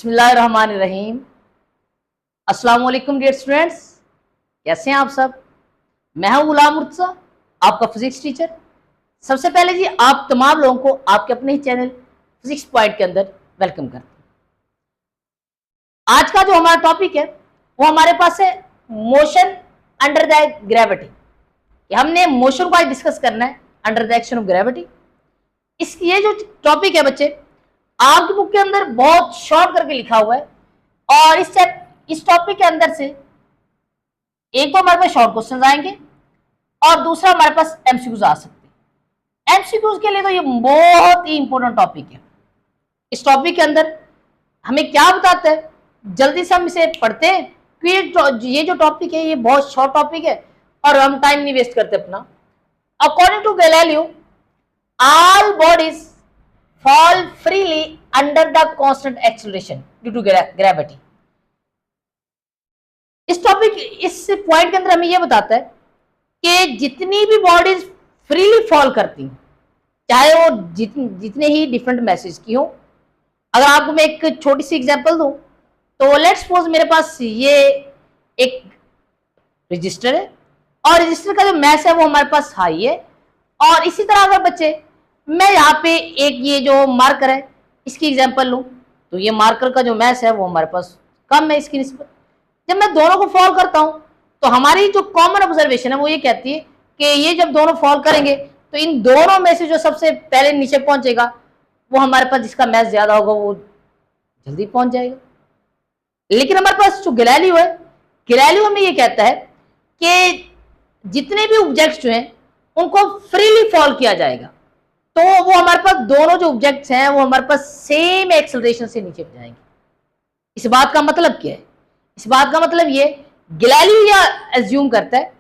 बिस्मिल्लाहिर्रहमानिर्रहीम। अस्सलाम वालेकुम डियर स्टूडेंट्स, कैसे हैं आप सब। मैं हूं गुलाम मुर्तज़ा, आपका फिजिक्स टीचर। सबसे पहले जी आप तमाम लोगों को आपके अपने ही चैनल फिजिक्स पॉइंट के अंदर वेलकम करते हैं। आज का जो हमारा टॉपिक है वो हमारे पास है मोशन अंडर द ग्रेविटी। हमने मोशन को आज डिस्कस करना है under the action of gravity. ये जो टॉपिक है बच्चे, आपकी बुक के अंदर बहुत शॉर्ट करके लिखा हुआ है और इस टॉपिक के अंदर से एक तो हमारे पास शॉर्ट क्वेश्चन आएंगे और दूसरा हमारे पास एमसीक्यूज आ सकते हैं। एमसीक्यूज के लिए तो ये बहुत ही इंपॉर्टेंट टॉपिक है। इस टॉपिक के अंदर हमें क्या बताता है, जल्दी से हम इसे पढ़ते हैं क्योंकि ये जो टॉपिक है ये बहुत शॉर्ट टॉपिक है और हम टाइम नहीं वेस्ट करते अपना। According to Galileo, all bodies fall freely under the constant acceleration due to gravity। इस पॉइंट के अंदर हमें यह बताता है कि जितनी भी बॉडीज फ्रीली फॉल करती हैं, चाहे वो जितने ही डिफरेंट मैसेज की हो। अगर आपको मैं एक छोटी सी एग्जांपल दूं तो लेट्स सपोज मेरे पास ये एक रजिस्टर है और रजिस्टर का जो मैस है वो हमारे पास हाई है। और इसी तरह अगर बच्चे मैं यहाँ पे एक ये जो मार्कर है इसकी एग्जांपल लूं तो ये मार्कर का जो मैस है वो हमारे पास कम है इसकी निस्बत। जब मैं दोनों को फॉल करता हूं तो हमारी जो कॉमन ऑब्जर्वेशन है वो ये कहती है कि ये जब दोनों फॉल करेंगे तो इन दोनों में से जो सबसे पहले नीचे पहुंचेगा वो हमारे पास जिसका मैस ज्यादा होगा वो जल्दी पहुंच जाएगा। लेकिन हमारे पास जो गैलीलियो है, गैलीलियो हमें ये कहता है कि जितने भी ऑब्जेक्ट्स जो हैं उनको फ्रीली फॉल किया जाएगा तो वो हमारे पास दोनों जो ऑब्जेक्ट्स हैं वो हमारे पास सेम एक्सेलरेशन से नीचे जाएंगे। इस बात का मतलब क्या है? इस बात का मतलब ये गैलीलियो यह एज्यूम करता है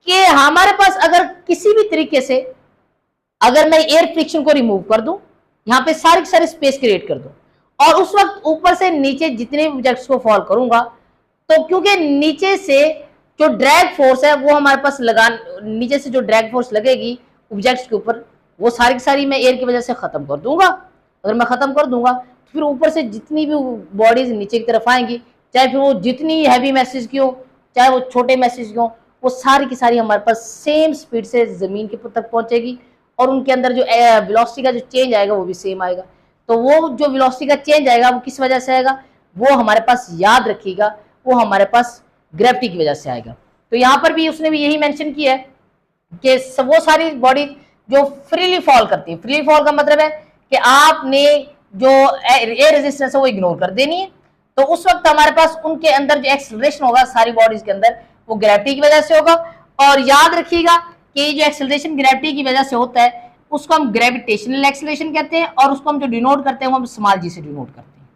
कि हमारे पास अगर किसी भी तरीके से अगर मैं एयर फ्रिक्शन को रिमूव कर दूं, यहां पे सारी सारी स्पेस क्रिएट कर दूं और उस वक्त ऊपर से नीचे जितने भी ऑब्जेक्ट्स को फॉल करूंगा तो क्योंकि नीचे से जो ड्रैग फोर्स है वो हमारे पास नीचे से जो ड्रैग फोर्स लगेगी ऑब्जेक्ट्स के ऊपर वो सारी की सारी मैं एयर की वजह से खत्म कर दूंगा। अगर मैं खत्म कर दूंगा तो फिर ऊपर से जितनी भी बॉडीज नीचे की तरफ आएंगी, चाहे फिर वो जितनी हैवी मैसेज की हो चाहे वो छोटे मैसेज की हो, वो सारी की सारी हमारे पास सेम स्पीड से जमीन के तक पहुंचेगी और उनके अंदर जो वेलोसिटी का जो चेंज आएगा वो भी सेम आएगा। तो वो जो वेलोसिटी का चेंज आएगा वो किस वजह से आएगा, वो हमारे पास याद रखिएगा वो हमारे पास ग्रेविटी की वजह से आएगा। तो यहाँ पर भी उसने भी यही मेंशन किया है कि वो सारी बॉडी जो फ्रीली फॉल करती है। फ्रीली फॉल का मतलब है कि आपने जो एयर रेजिस्टेंस है वो इग्नोर कर देनी है, तो उस वक्त हमारे पास उनके अंदर जो एक्सेलरेशन होगा सारी बॉडीज के अंदर वो ग्रेविटी की वजह से होगा। और याद रखिएगा कि जो एक्सेलरेशन ग्रेविटी की वजह से होता है उसको हम ग्रेविटेशनल एक्सेलरेशन कहते हैं और उसको हम जो डिनोट करते हैं वो हम स्मॉल जी से डिनोट करते हैं।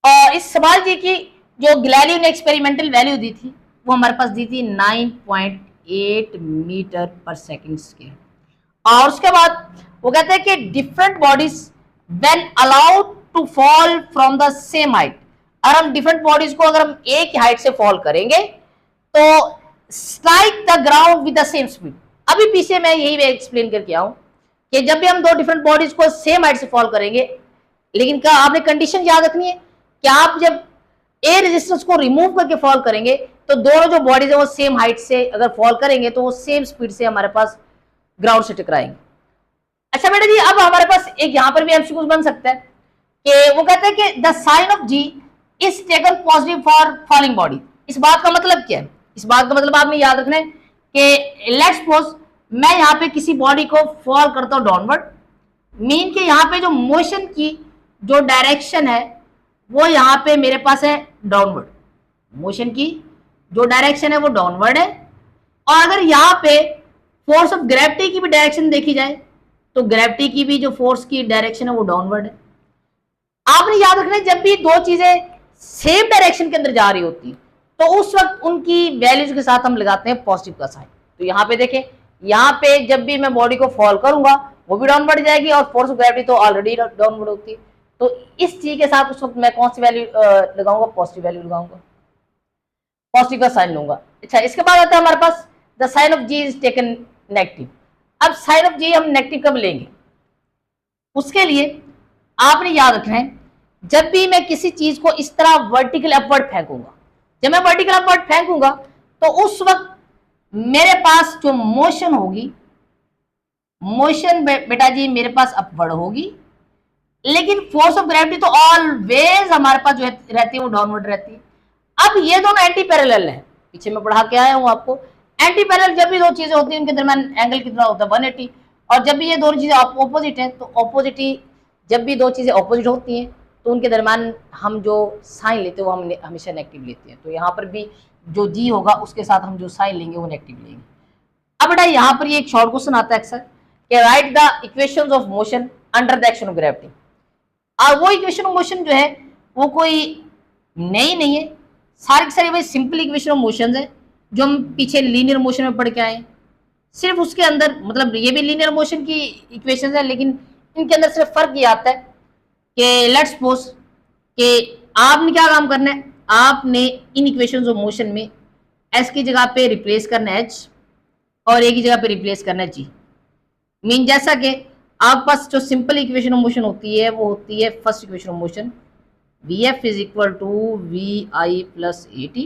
और इस स्मॉल जी की जो गैलीलियो ने एक्सपेरिमेंटल वैल्यू दी थी वो हमारे पास दी थी 9.8 मीटर पर सेकेंड स्क्वायर। और उसके बाद वो कहते हैं कि different bodies when allowed to fall from the same height. अगर हम डिफरेंट बॉडीज को अगर हम एक ही हाइट से फॉल करेंगे तो strike the ground with the same speed. अभी पीछे मैं यही एक्सप्लेन करके आऊं कि जब भी हम दो डिफरेंट बॉडीज को सेम हाइट से फॉल करेंगे, लेकिन क्या आपने कंडीशन याद रखनी है कि आप जब एयर रेजिस्टेंस को रिमूव करके फॉल करेंगे तो दोनों जो बॉडीज है वो सेम हाइट से अगर फॉल करेंगे तो वो सेम स्पीड से हमारे पास ग्राउंड से टकराएंगे। अच्छा बेटा जी, अब हमारे पास एक यहाँ पर भी एमसीक्यू बन सकता है कि वो कहते हैं कि the sign of ji is taken positive for falling body. इस बात का मतलब क्या है? इस बात का मतलब आपने याद रखना है कि लेट्स सपोज मैं यहाँ पे किसी बॉडी को फॉल करता हूँ डाउनवर्ड, मीन के यहाँ पे जो मोशन की जो डायरेक्शन है वो यहाँ पे मेरे पास है डाउनवर्ड। मोशन की जो डायरेक्शन है वो डाउनवर्ड है और अगर यहाँ पे फोर्स ऑफ ग्रेविटी की भी डायरेक्शन देखी जाए तो ग्रेविटी की भी जो फोर्स की डायरेक्शन है वो डाउनवर्ड है। आपने याद रखना है जब भी दो चीजें सेम डायरेक्शन के अंदर जा रही होती तो उस वक्त उनकी वैल्यूज के साथ हम लगाते हैं पॉजिटिव का साइन। तो यहाँ पे देखें, यहाँ पे जब भी मैं बॉडी को फॉल करूंगा वो भी डाउनवर्ड जाएगी और फोर्स ऑफ ग्रेविटी तो ऑलरेडी डाउनवर्ड होती है। तो इस चीज के साथ उस वक्त मैं कौन सी वैल्यू लगाऊंगा? पॉजिटिव वैल्यू लगाऊंगा, पॉजिटिव का साइन लूंगा। अच्छा, इसके बाद आता है हमारे पास the sign of ji is taken negative. अब साइन ऑफ जी हम नेगेटिव कब लेंगे? उसके लिए आपने याद रखना है जब भी मैं किसी चीज को इस तरह वर्टिकल अपवर्ड फेंकूंगा, जब मैं वर्टिकल अपवर्ड फेंकूंगा तो उस वक्त मेरे पास जो मोशन होगी, मोशन बेटा जी मेरे पास अपवर्ड होगी, लेकिन फोर्स ऑफ ग्रेविटी तो ऑलवेज हमारे पास जो रहती है वो डाउनवर्ड रहती है। अब ये दोनों एंटी पैरेलल है, पीछे मैं पढ़ा के आया हूं आपको। एंटी पैरेलल जब भी दो चीजें होती हैं उनके दरमियान एंगल कितना होता है 180, और जब भी ये दोनों चीजें ऑपोजिट है तो ऑपोजिट ही, जब भी दो चीजें ऑपोजिट होती हैं तो उनके दरमियान हम जो साइन लेते हैं वो हम हमेशा नेगेटिव लेते हैं। तो यहाँ पर भी जो जी होगा उसके साथ हम जो साइन लेंगे वो नेगेटिव लेंगे। अब बेटा यहाँ पर ये एक शॉर्ट क्वेश्चन आता है अक्सर कि right the equations of motion under the action of gravity. वो इक्वेशन ऑफ मोशन जो है वो कोई नई नहीं है, सारी की सारी वही सिंपल इक्वेशन ऑफ मोशन है जो हम पीछे लीनियर मोशन में पढ़ के आए। सिर्फ उसके अंदर मतलब ये भी लीनियर मोशन की इक्वेशन है, लेकिन इनके अंदर सिर्फ फर्क ये आता है कि लेट्स सपोज कि आपने क्या काम करना है, आपने इन इक्वेशंस ऑफ मोशन में एस की जगह पे रिप्लेस करना है एच और ए की जगह पे रिप्लेस करना है जी। मीन जैसा कि आपके पास जो सिंपल इक्वेशन ऑफ मोशन होती है वो होती है first equation of motion Vf is equal to v i plus a t.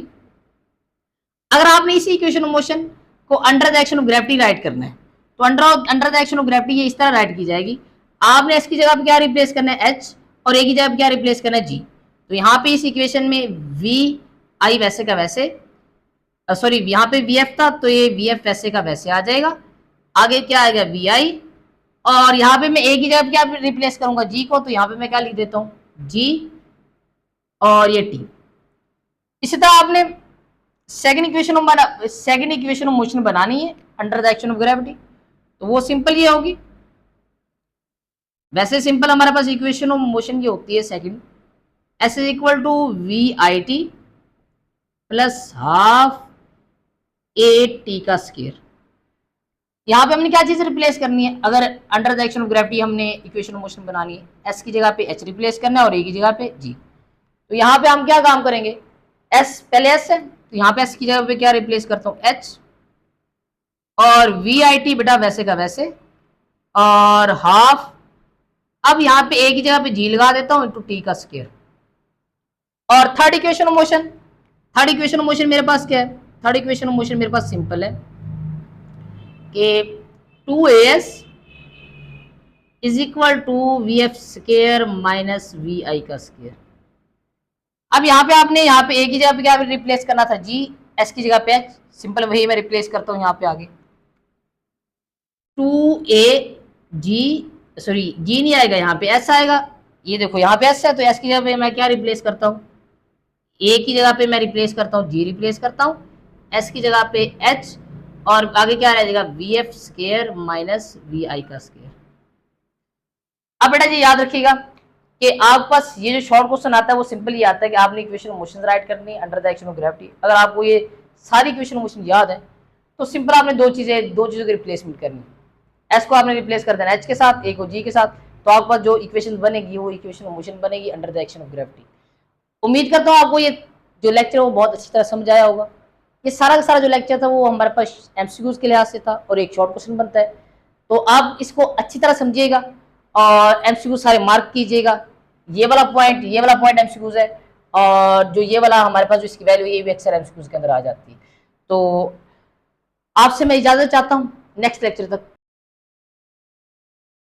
अगर आपने इसी इक्वेशन ऑफ मोशन को under the action of gravity write करना है तो under the action of gravity ये इस तरह राइट की जाएगी। आपने एस की जगह पे क्या रिप्लेस करना है एच और ए की जगह पे क्या रिप्लेस करना है जी। तो यहाँ पे इस इक्वेशन में वी आई वैसे का वैसे, सॉरी यहाँ पे वी एफ था तो ये वी एफ वैसे का वैसे आ जाएगा। आगे क्या आएगा वी आई, और यहाँ पे मैं ए की जगह पे क्या रिप्लेस करूंगा जी को, तो यहाँ पे मैं क्या लिख देता हूँ जी और ये टी। इसी तरह आपने सेकंड इक्वेशन ऑफ मोशन बनानी है under the action of gravity, तो वो सिंपल ये होगी। वैसे सिंपल हमारे पास इक्वेशन ऑफ मोशन की होती है second, s is equal to v i t plus half a t का स्क्वायर। यहाँ पे हमने क्या चीज रिप्लेस करनी है, अगर under the action of gravity हमने इक्वेशन ऑफ मोशन बनानी है, एस की जगह पे एच रिप्लेस करना है और ए की जगह पे जी। तो यहाँ पे हम क्या काम करेंगे, एस पहले एस है तो यहाँ पे एस की जगह पे क्या रिप्लेस करता हूँ एच, और वी आई टी बेटा वैसे का वैसे और हाफ, अब यहाँ पे ए की जगह पे जी लगा देता हूँ इंटू टी का स्क्वायर। और थर्ड इक्वेशन ऑफ मोशन मेरे पास क्या है, थर्ड इक्वेशन ऑफ मोशन मेरे पास सिंपल है कि 2as is equal to V F square minus V I का स्क्वायर। अब यहाँ पे आपने यहाँ पे ए की जगह पे क्या रिप्लेस करना था जी, एस की जगह पे एच, सिंपल वही मैं रिप्लेस करता हूँ यहाँ पे आगे 2a जी, सॉरी जी नहीं आएगा यहाँ पे एस आएगा। ये देखो यहाँ पे एस है तो एस की जगह पे मैं क्या रिप्लेस करता हूँ, ए की जगह पे मैं रिप्लेस करता हूँ जी रिप्लेस करता हूँ, एस की जगह पे एच और आगे क्या रह जाएगा V F square minus V I का स्क्वायर। अब बेटा जी याद रखिएगा कि आपके पास ये जो शॉर्ट क्वेश्चन आता है वो सिंपल ही आता है कि आपने इक्वेशन ऑफ मोशन राइट करनी है under the action of gravity. अगर आपको ये सारी इक्वेशन ऑफ मोशन याद है तो सिंपल आपने दो चीज़ों की रिप्लेसमेंट करनी है, एस को आपने रिप्लेस कर देना एच के साथ, ए को जी के साथ, तो आपके पास जो इक्वेशन बनेगी वो इक्वेशन ऑफ मोशन बनेगी under the action of gravity. उम्मीद करता हूँ आपको ये जो लेक्चर है वो बहुत अच्छी तरह समझ आया होगा। ये सारा का सारा जो लेक्चर था वो हमारे पास एमसीक्यूज के लिहाज से था और एक शॉर्ट क्वेश्चन बनता है, तो आप इसको अच्छी तरह समझिएगा और एमसीक्यू सारे मार्क कीजिएगा। ये वाला पॉइंट एमसीक्यूज है और जो ये वाला हमारे पास जो इसकी वैल्यू ये भी अक्सर एमसीक्यूज के अंदर आ जाती है। तो आपसे मैं इजाजत चाहता हूँ नेक्स्ट लेक्चर तक।